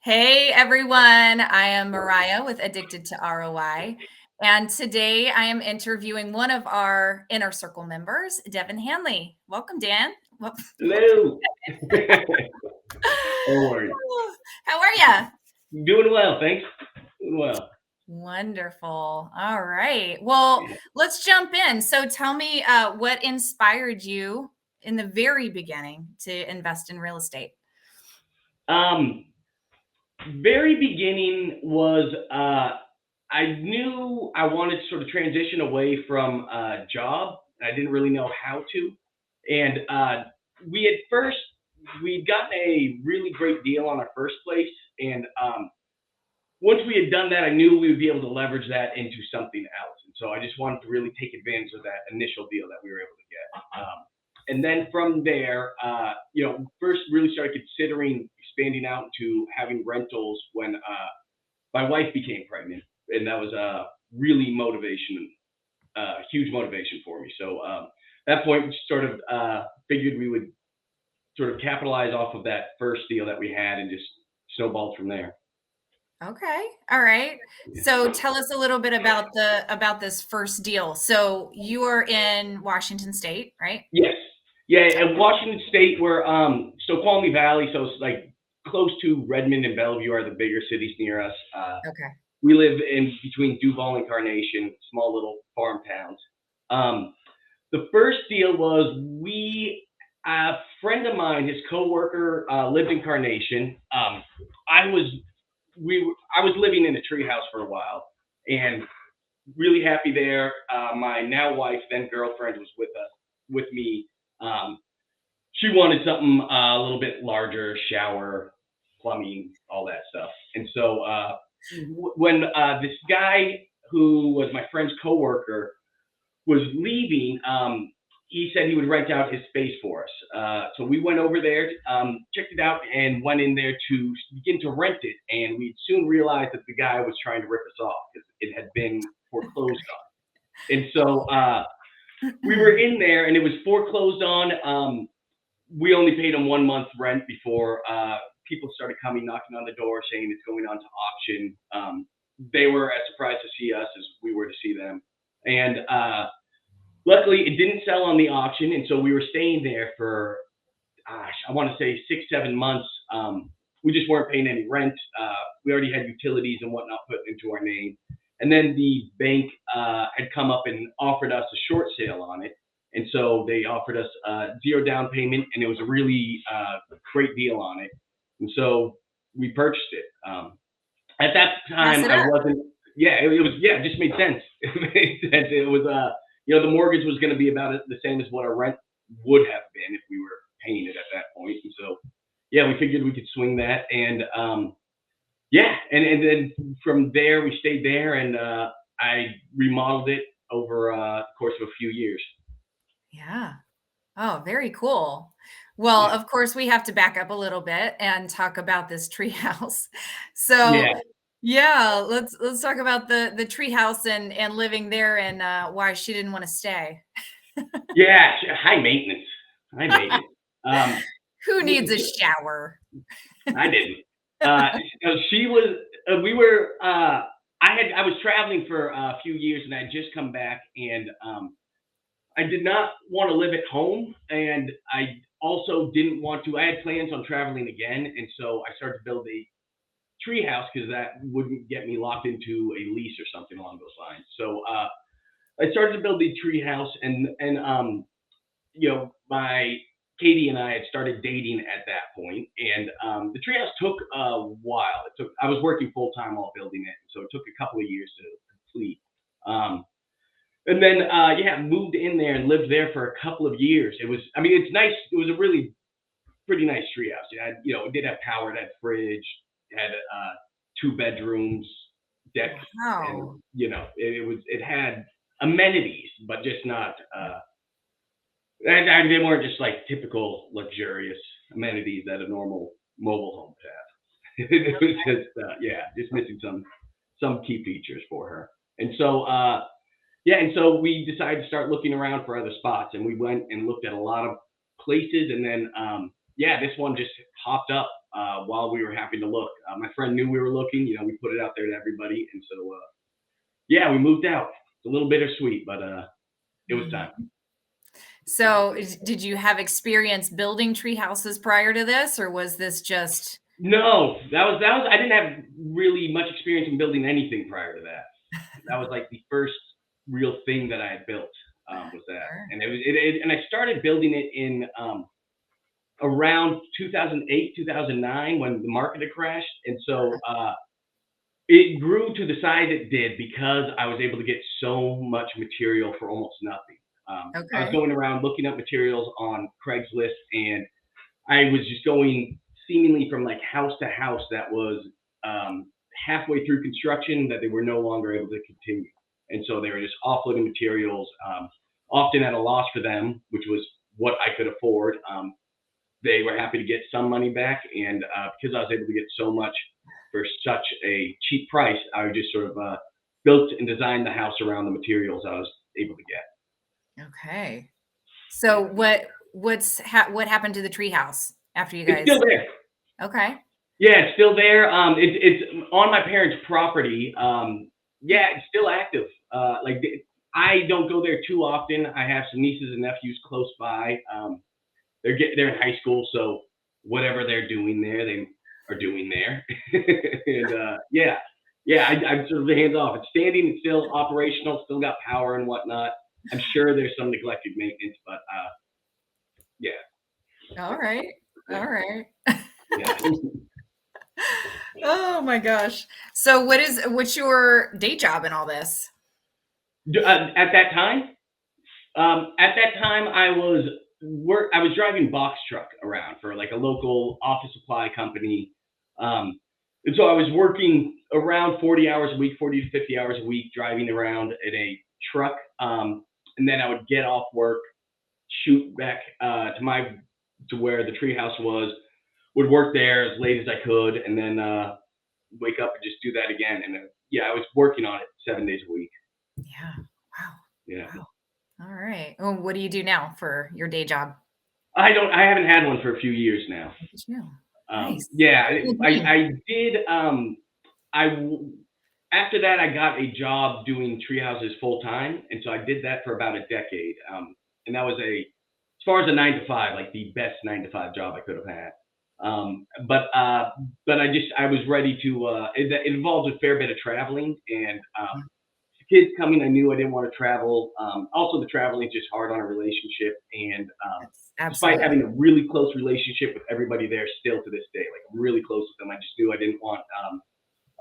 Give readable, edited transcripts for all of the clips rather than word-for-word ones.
Hey everyone, I am Mariah with Addicted to ROI. And today I am interviewing one of our Inner Circle members, Devin Hanley. Welcome, Dan. Hello. No worries. How are you? Doing well, thanks. Doing well. Wonderful. All right. Well, let's jump in. So tell me what inspired you in the very beginning to invest in real estate? Um, Very beginning was I knew I wanted to sort of transition away from a job. I didn't really know how to, and we'd gotten a really great deal on our first place, and once we had done that, I knew we would be able to leverage that into something else. And so I just wanted to really take advantage of that initial deal that we were able to get. And then from there, first really started considering expanding out to having rentals when my wife became pregnant, and that was a really huge motivation for me. So at that point, we sort of figured we would sort of capitalize off of that first deal that we had and just snowballed from there. Okay. All right. Yeah. So tell us a little bit about this first deal. So you are in Washington State, right? Yes. Yeah, in Washington State, we're Snoqualmie Valley, so it's like close to Redmond and Bellevue are the bigger cities near us. Okay. We live in between Duval and Carnation, small little farm towns. The first deal was a friend of mine, his coworker, lived in Carnation. I was I was living in a treehouse for a while, and really happy there. My now wife, then girlfriend, was with me. Um, she wanted something a little bit larger, shower, plumbing, all that stuff. And so when this guy who was my friend's coworker was leaving, he said he would rent out his space for us. So we went over there, checked it out, and went in there to begin to rent it. And we soon realized that the guy was trying to rip us off because it had been foreclosed on. And so we were in there, and it was foreclosed on. We only paid him 1 month rent before people started coming knocking on the door saying it's going on to auction. They were as surprised to see us as we were to see them. And luckily, it didn't sell on the auction, and so we were staying there for, I want to say 6, 7 months. We just weren't paying any rent. We already had utilities and whatnot put into our name. And then the bank had come up and offered us a short sale on it. And so they offered us zero down payment, and it was a really great deal on it. And so we purchased it. At that Pass time, it I up. wasn't. Yeah, it was. Yeah, it just made sense. It made sense. It was. The mortgage was going to be about the same as what our rent would have been if we were paying it at that point. And so, yeah, we figured we could swing that, and and then from there we stayed there, and I remodeled it over the course of a few years. Yeah. Oh, very cool. Well, Yeah. of course, we have to back up a little bit and talk about this treehouse. So, Yeah. yeah, let's talk about the treehouse and living there and why she didn't want to stay. Yeah. High maintenance. High maintenance. Um, Who needs a we, shower? I didn't. Uh, she was. We were. I was traveling for a few years, and I had just come back, and I did not want to live at home, and I also didn't want to. I had plans on traveling again, and so I started to build a treehouse because that wouldn't get me locked into a lease or something along those lines. So I started to build the treehouse, and my Katie and I had started dating at that point, and the treehouse took a while. I was working full time while building it, so it took a couple of years to complete. Um, and then moved in there and lived there for a couple of years. I mean, it's nice. It was a really pretty nice treehouse. It did have power, it had fridge, it had 2 bedrooms, decks, and Wow. it had amenities, but just not. And they weren't just like typical luxurious amenities that a normal mobile home would have. It was just just missing some key features for her. And so and so we decided to start looking around for other spots, and we went and looked at a lot of places, and then yeah, this one just popped up while we were happy to look. My friend knew we were looking. We put it out there to everybody, and so yeah, we moved out. It's a little bittersweet, but it was time. Mhm. So, did you have experience building tree houses prior to this, or was this just No, that was. I didn't have really much experience in building anything prior to that. That was like the first real thing that I had built, was that, Sure. and and I started building it in around 2008, 2009 when the market had crashed, and so it grew to the size it did because I was able to get so much material for almost nothing. I was Okay. going around looking up materials on Craigslist, and I was just going seemingly from like house to house that was um, halfway through construction that they were no longer able to continue. And so they were just offloading materials, often at a loss for them, which was what I could afford. They were happy to get some money back. And because I was able to get so much for such a cheap price, I just sort of built and designed the house around the materials I was able to get. Okay. So Yeah. what happened to the tree house after you It's guys? still there. Okay. Yeah, it's still there. It's on my parents' property. Yeah, it's still active. I don't go there too often. I have some nieces and nephews close by. They're in high school, so whatever they're doing there, they are doing there. And yeah, yeah, I'm sort of hands off. It's standing. It's still operational. Still got power and whatnot. I'm sure there's some neglected maintenance, but yeah, All right. All yeah, right. yeah. Oh my gosh. So what's your day job in all this? At that time, I was I was driving box truck around for like a local office supply company, um, and so I was working around 40 hours a week, 40 to 50 hours a week, driving around in a truck, and then I would get off work, shoot back to where the treehouse was, would work there as late as I could, and then wake up and just do that again. And yeah, I was working on it 7 days a week. Yeah. Wow. Yeah. Wow. All right. Oh, what do you do now for your day job? I haven't had one for a few years now. Look at you. Nice. Yeah, Living the dream. I did. After that, I got a job doing tree houses full time, and so I did that for about a decade. And that was as far as a 9 to 5, like the best 9 to 5 job I could have had. But I was ready to. It involved a fair bit of traveling, and kids coming, I knew I didn't want to travel. Also, the traveling is just hard on a relationship, and Yes, despite absolutely. having a really close relationship with everybody there still to this day, like I'm really close with them, I just knew I didn't want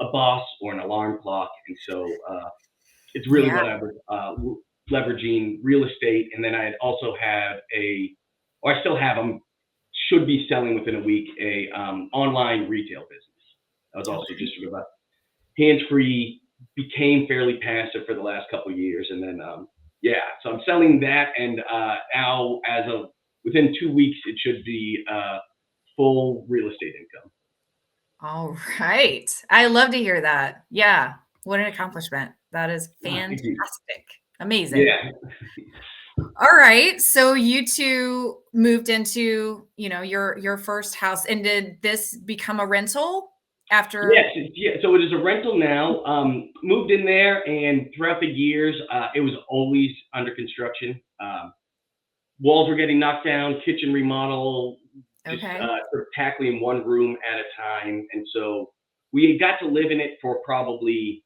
a boss or an alarm clock, and so it's really Yeah. what I was leveraging real estate, and then I had also had or I still have them, should be selling within a week, a online retail business. I was also Okay. just sort of a hands-free, became fairly passive for the last couple of years, and then yeah, so I'm selling that, and now as of within 2 weeks, it should be full real estate income. All right. I love to hear that. Yeah. What an accomplishment. That is Thank you. fantastic. Amazing. Yeah. All right. So you two moved into, your first house, and did this become a rental Yes, after? yeah. So it is a rental now. Moved in there, and throughout the years, it was always under construction. Walls were getting knocked down, kitchen remodel, just Okay. sort of tackling one room at a time. And so we got to live in it for probably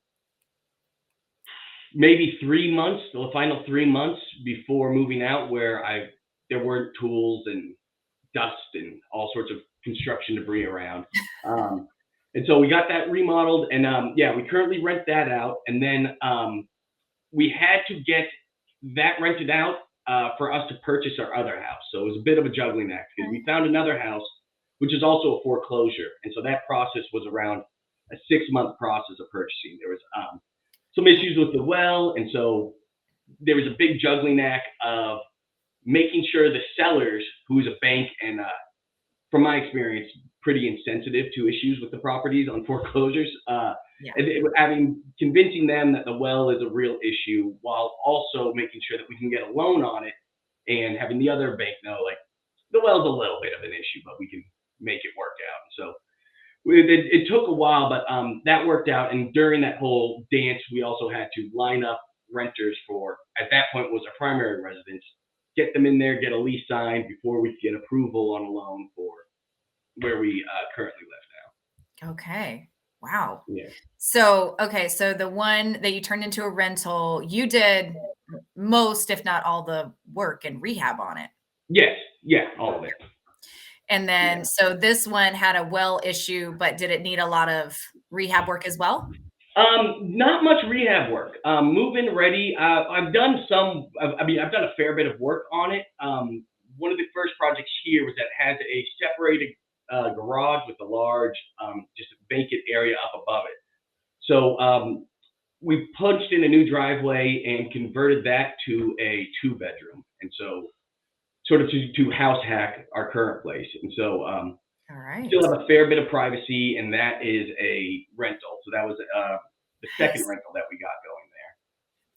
maybe 3 months, the final 3 months before moving out, where there weren't tools and dust and all sorts of construction debris around. Um, and so we got that remodeled, and yeah, we currently rent that out. And then we had to get that rented out for us to purchase our other house. So it was a bit of a juggling act because we Okay. found another house, which is also a foreclosure. And so that process was around a 6 month process of purchasing. There was some issues with the well. And so there was a big juggling act of making sure the sellers, who's a bank and from my experience, pretty insensitive to issues with the properties on foreclosures. Yeah. Having convincing them that the well is a real issue, while also making sure that we can get a loan on it, and having the other bank know, like, the well's a little bit of an issue, but we can make it work out. So it took a while, but that worked out. And during that whole dance, we also had to line up renters for, at that point, was a primary residence, get them in there, get a lease signed before we get approval on a loan for where we currently live Okay. Wow. now. Yeah. So, okay, so the one that you turned into a rental, you did most, if not all, the work and rehab on it. Yes. Yeah. All of it. And Yeah. then, so this one had a well issue, but did it need a lot of rehab work as well? Not much rehab work. Move-in ready. I've done some. I mean, I've done a fair bit of work on it. One of the first projects here was that has a separated garage with a large, just vacant area up above it. So we punched in a new driveway and converted that to a two-bedroom, and so sort of to house hack our current place. And so All right. still have a fair bit of privacy, and that is a rental. So that was the second Nice. rental that we got going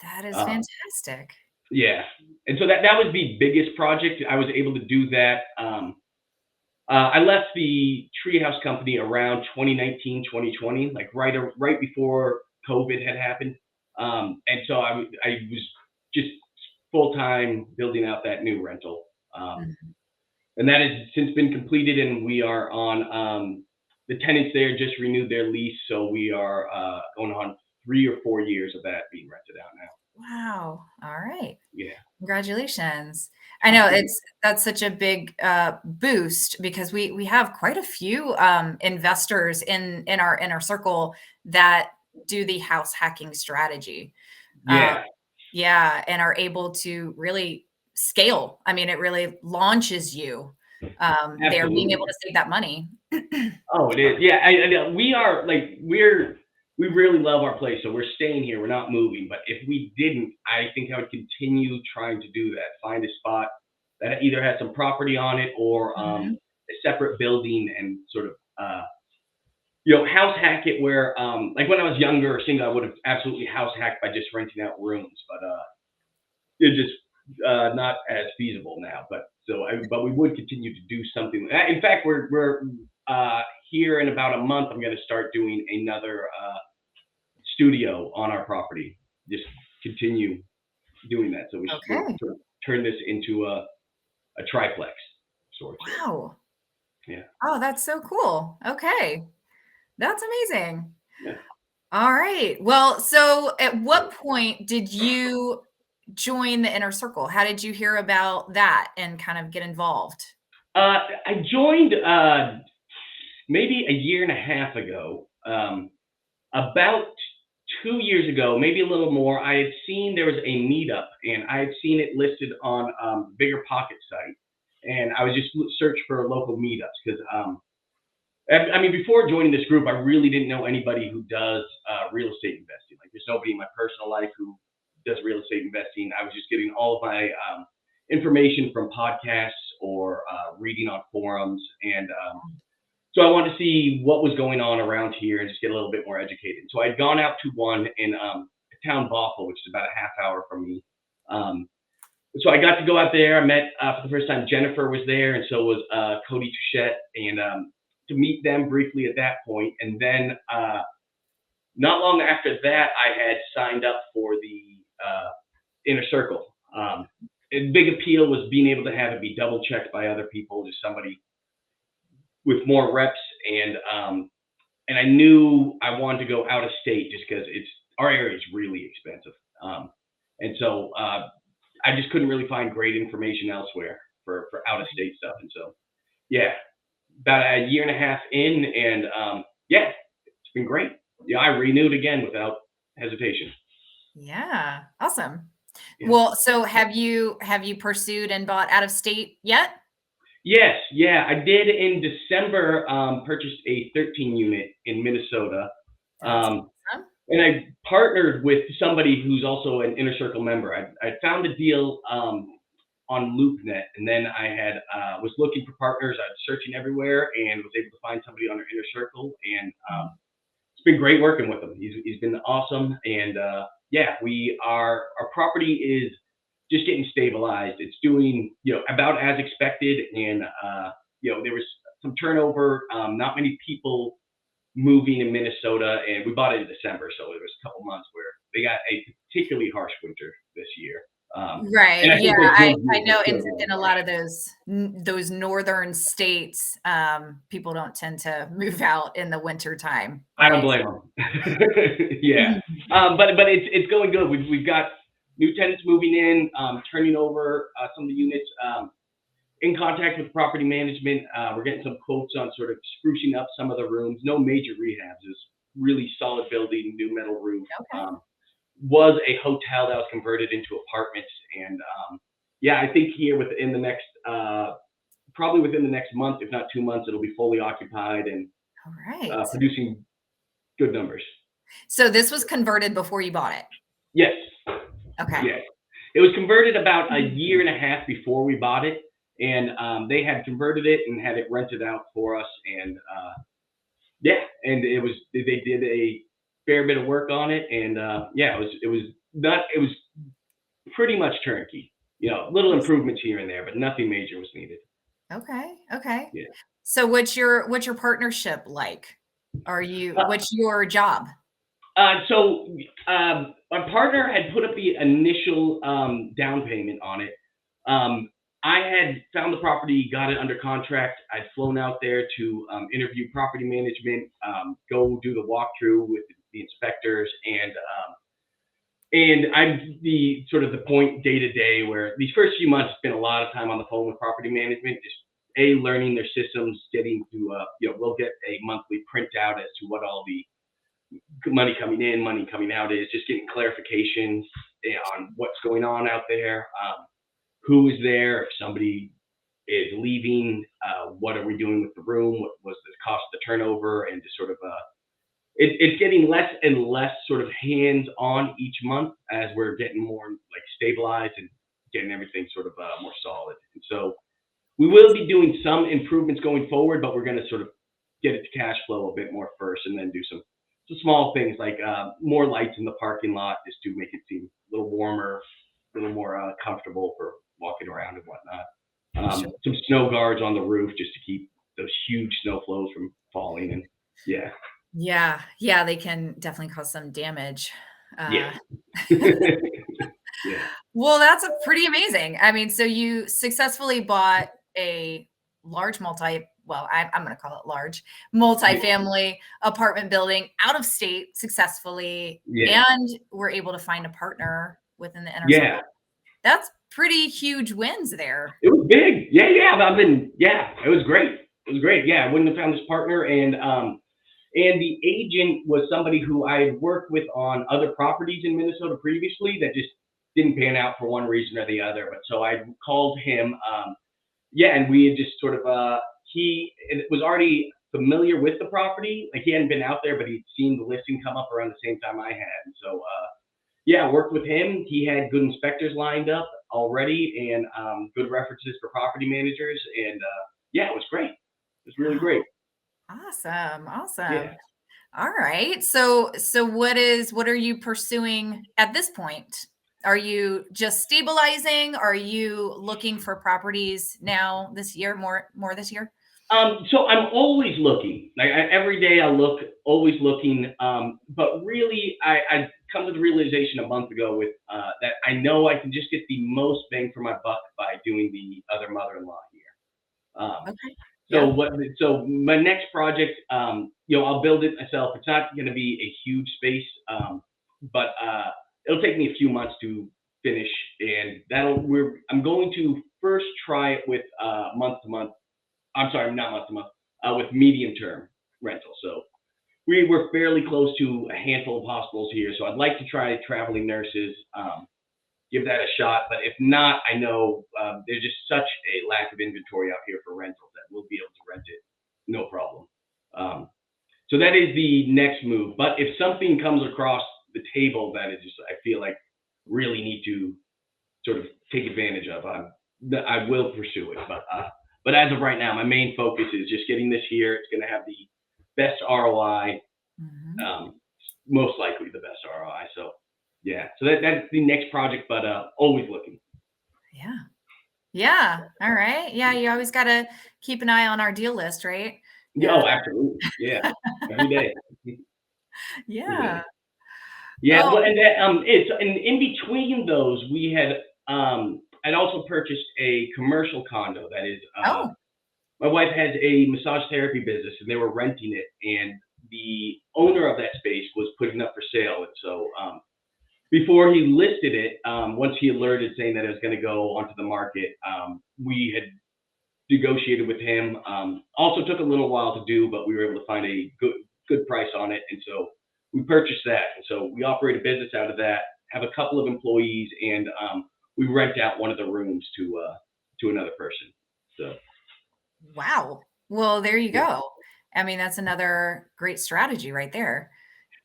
That is there. fantastic. Yeah, and so that was the biggest project. I was able to do that. I left the treehouse company around 2019, 2020, like right before COVID had happened. And so I was just full time building out that new rental. Mhm. And that has since been completed, and we are on the tenants there just renewed their lease, so we are going on 3 or 4 years of that being rented out now. Wow. All right. Yeah, Congratulations. I know absolutely. that's such a big boost because we have quite a few investors in our inner circle that do the house hacking strategy. Um, Yeah, yeah, and are able to really scale. I mean, it really launches you. They're being able absolutely. to save that money. Oh, it is. Yeah, we are like we really love our place, so we're staying here. We're not moving. But if we didn't, I think I would continue trying to do that. Find a spot that either has some property on it or Mhm. a separate building, and sort of house hack it where like when I was younger or single, I would have absolutely house hacked by just renting out rooms, but it's just not as feasible now. But we would continue to do something. In fact, we're here in about a month. I'm going to start doing another studio on our property. Just continue doing that. So we'll Okay. sort of turn this into a triplex sort of thing. Wow. Yeah. Oh, that's so cool. Okay. That's amazing. Yeah. All right. Well, so at what point did you join the inner circle? How did you hear about that and kind of get involved? I joined maybe a year and a half ago. About 2 years ago, maybe a little more, I had seen there was a meetup, and I had seen it listed on Bigger Pocket site, and I was just search for local meetups because I mean, before joining this group, I really didn't know anybody who does real estate investing. Like, there's nobody in my personal life who does real estate investing. I was just getting all of my information from podcasts or reading on forums, and so I wanted to see what was going on around here and just get a little bit more educated. So I'd gone out to one in town Bothell, which is about a half hour from me. Um, so I got to go out there. I met for the first time Jennifer was there, and so was Cody Touchette, and to meet them briefly at that point. And then not long after that, I had signed up for the inner circle. A big appeal was being able to have it be double checked by other people, just somebody with more reps, and I knew I wanted to go out of state just because it's our area is really expensive, and so I just couldn't really find great information elsewhere for out of state stuff. And so yeah, about a year and a half in, and yeah, it's been great. Yeah, I renewed again without hesitation. Yeah. Awesome. Yeah. Well, so have you pursued and bought out of state yet? Yes, yeah, I did in December. Purchased a 13 unit in Minnesota. That's Um, awesome. and I partnered with somebody who's also an inner circle member. I found a deal on LoopNet, and then I had was looking for partners. I was searching everywhere and was able to find somebody on our inner circle, and it's been great working with him. He's been awesome, and yeah, we are our property is just getting stabilized. It's doing, about as expected. And, there was some turnover, not many people moving in Minnesota, and we bought it in December. So it was a couple months where they got a particularly harsh winter this year. Right. And I Yeah. think those I, good I years know are in, still really in a harsh. lot of those northern states, people don't tend to move out in the winter time, I don't right? blame them. Yeah. Mhm. But it's going good. We've got new tenants moving in, turning over some of the units. In contact with property management. We're getting some quotes on sort of sprucing up some of the rooms. No major rehabs. Is really solid building, new metal roof. Okay. Was a hotel that was converted into apartments, and yeah, I think here within the next probably within the next month, if not 2 months, it'll be fully occupied and All right. producing good numbers. So this was converted before you bought it. Yes, Okay. yes. It was converted about a Mhm. year and a half before we bought it, and they had converted it and had it rented out for us, and yeah, and they did a fair bit of work on it, and yeah, it was pretty much turnkey. Little improvements here and there, but nothing major was needed. Okay. Okay. Yeah. So what's your partnership like? What's your job? So my partner had put up the initial down payment on it. Um, I had found the property, got it under contract. I'd flown out there to interview property management, go do the walkthrough with the inspectors, and I'm the sort of the point day to day where these first few months spent a lot of time on the phone with property management, just learning their systems, getting to we'll get a monthly printout as to what all the money coming in, money coming out is, just getting clarifications on what's going on out there, who is there, if somebody is leaving, what are we doing with the room, what was the cost of the turnover, and just sort of it's getting less and less sort of hands on each month as we're getting more like stabilized and getting everything sort of more solid. And so we will be doing some improvements going forward, but we're going to sort of get it to cash flow a bit more first, and then do some small things like more lights in the parking lot just to make it seem a little warmer, a little more comfortable for walking around and whatnot. Sure. Some snow guards on the roof just to keep those huge snow flows from falling. And yeah, Yeah. Yeah, they can definitely cause some damage. yeah, Uh, yeah, well, that's a pretty amazing. I mean, so you successfully bought a large I'm going to call it large, yeah, multifamily apartment building out of state successfully, yeah, and were able to find a partner within the inner yeah. circle. That's pretty huge wins there. It was big. Yeah, yeah. Yeah, it was great. It was great. Yeah, I wouldn't have found this partner. And the agent was somebody who I had worked with on other properties in Minnesota previously that just didn't pan out for one reason or the other. But so I called him. Yeah, and we had just sort of, he was already familiar with the property. Like he hadn't been out there, but he'd seen the listing come up around the same time I had. And so, yeah, worked with him. He had good inspectors lined up already, and good references for property managers. And yeah, it was great. It was really great. Awesome. Yeah. Awesome. All right. So what are you pursuing at this point? Are you just stabilizing? Are you looking for properties now this year, more this year? So I'm always looking. Like every day I look, always looking. But really, I come to the realization a month ago with that I know I can just get the most bang for my buck by doing the other mother-in-law here. Okay. So Yeah. what? So my next project, I'll build it myself. It's not going to be a huge space, but it'll take me a few months to finish, and I'm going to first try it with month to month. I'm sorry, not month to month, with medium term rental. So we were fairly close to a handful of hospitals here. So I'd like to try traveling nurses, give that a shot. But if not, I know there's just such a lack of inventory out here for rentals that we'll be able to rent it, no problem. Um, so that is the next move. But if something comes across the table that is just, I feel like really need to sort of take advantage of, I will pursue it. But as of right now, my main focus is just getting this here. It's going to have the best ROI, Mhm. most likely the best ROI. So yeah, so that's the next project, but always looking. Yeah. Yeah. All right. Yeah. You always got to keep an eye on our deal list, right? Yeah, Yeah. oh, absolutely. Yeah. Every day. Every Yeah. day. Yeah, Oh, well, and that, it's and in between those, we had I'd also purchased a commercial condo that is oh, my wife has a massage therapy business and they were renting it and the owner of that space was putting it up for sale. And so before he listed it, once he alerted saying that it was going to go onto the market, we had negotiated with him. Also took a little while to do, but we were able to find a good price on it, and so we purchased that. And so we operate a business out of that. Have a couple of employees, and we rent out one of the rooms to another person. So wow. Well, there you yeah, go. I mean, that's another great strategy right there.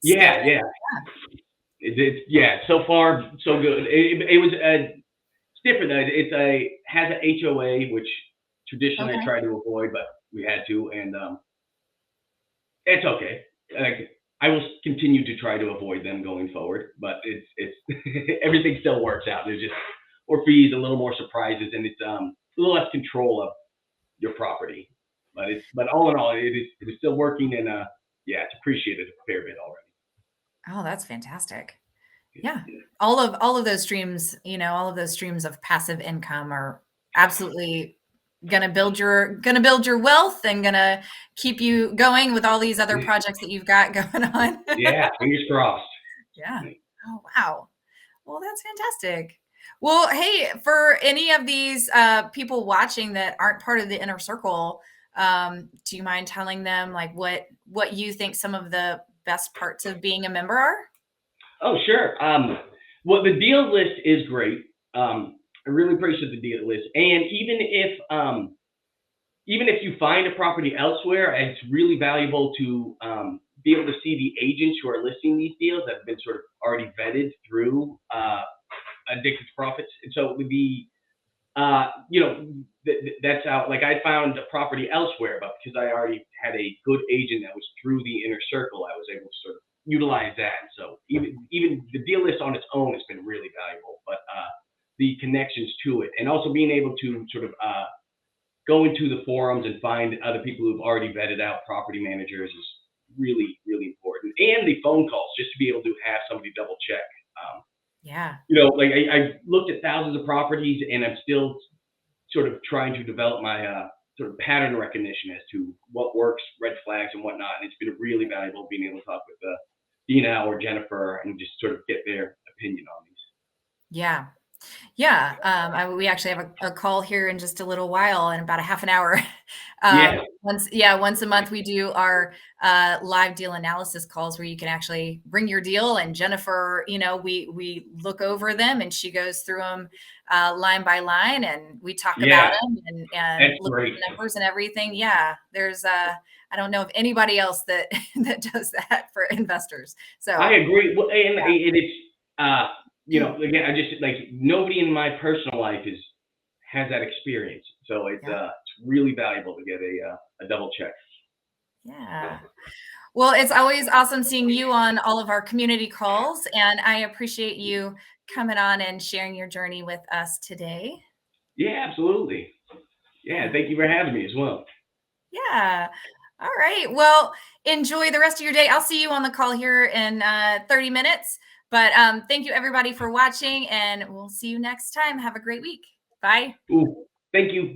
So, yeah, yeah. It's yeah. So far, so good. It was it's different. It's a has an HOA, which traditionally I okay. try to avoid, but we had to, and it's okay. Like, I will continue to try to avoid them going forward, but it's everything still works out. There's just more fees, a little more surprises, and it's a little less control of your property. But all in all, it is still working, and yeah, it's appreciated a fair bit already. Oh, that's fantastic. Yeah, Yeah. yeah, All of those streams, all of those streams of passive income are absolutely gonna build your wealth and gonna keep you going with all these other projects that you've got going on. yeah. Fingers crossed. Yeah. Oh, wow. Well, that's fantastic. Well, hey, for any of these people watching that aren't part of the inner circle, do you mind telling them like what you think some of the best parts of being a member are? Oh, sure. Well, the deal list is great. I really appreciate the deal list, and even if you find a property elsewhere, it's really valuable to be able to see the agents who are listing these deals that have been sort of already vetted through Addicted to Profits. And so it would be, that's how, like, I found a property elsewhere, but because I already had a good agent that was through the inner circle, I was able to sort of utilize that. And so even the deal list on its own has been really valuable, but the connections to it, and also being able to sort of go into the forums and find other people who've already vetted out property managers is really, really important. And the phone calls, just to be able to have somebody double check. Um, Yeah. like I looked at thousands of properties and I'm still sort of trying to develop my sort of pattern recognition as to what works, red flags and whatnot. And it's been really valuable being able to talk with Dina or Jennifer and just sort of get their opinion on these. Yeah. Yeah, we actually have a call here in just a little while, in about a half an hour. Yeah, Once a month we do our live deal analysis calls where you can actually bring your deal, and Jennifer, we look over them and she goes through them line by line, and we talk about yeah, them and that's look at great. the numbers and everything. Yeah, there's I don't know of anybody else that that does that for investors. I So agree. Well, and yeah. it's uh, again, I just like nobody in my personal life has that experience, so Yeah. it's really valuable to get a double check. Yeah. Well, it's always awesome seeing you on all of our community calls, and I appreciate you coming on and sharing your journey with us today. Yeah, absolutely. Yeah, Yeah. thank you for having me as well. Yeah. All right. Well, enjoy the rest of your day. I'll see you on the call here in 30 minutes. But thank you, everybody, for watching, and we'll see you next time. Have a great week. Bye. Ooh, thank you.